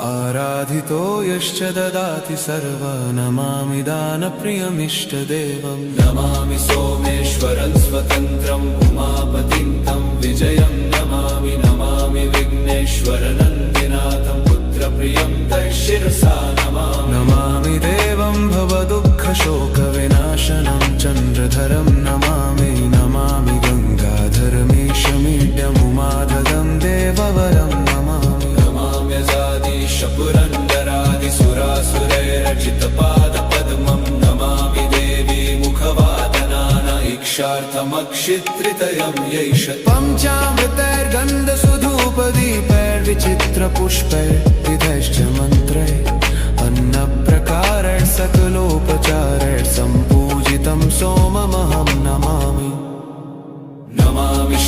आराधितो यश्च ददाति सर्व नमामि दानप्रियमिष्टदेवं नमामि सोमेश्वरं स्वतन्त्रम् उमापतिं तं विजयं नमामि नमामि विघ्नेश्वरनन्दिनाथं पुत्रप्रियं तं शिरसा नमामि देवं भवदुःखशोकविनाशनं चन्द्रधरं नमामि नमामि गङ्गाधरमीशमीड्यमुमाधदं देववरं पुरन्दरादिसुरासुरैरचितपादपद्मं नमामि देवी मुखवादनान इक्षार्थमक्षित्रितयं यैष पञ्चामृतैर्गन्धसुधूपदीपैर्विचित्रपुष्पैर्विधैश्च मन्त्रैः अन्नप्रकारैः सकलोपचारैः सम्पूजितं सोममहं नमामि नमामि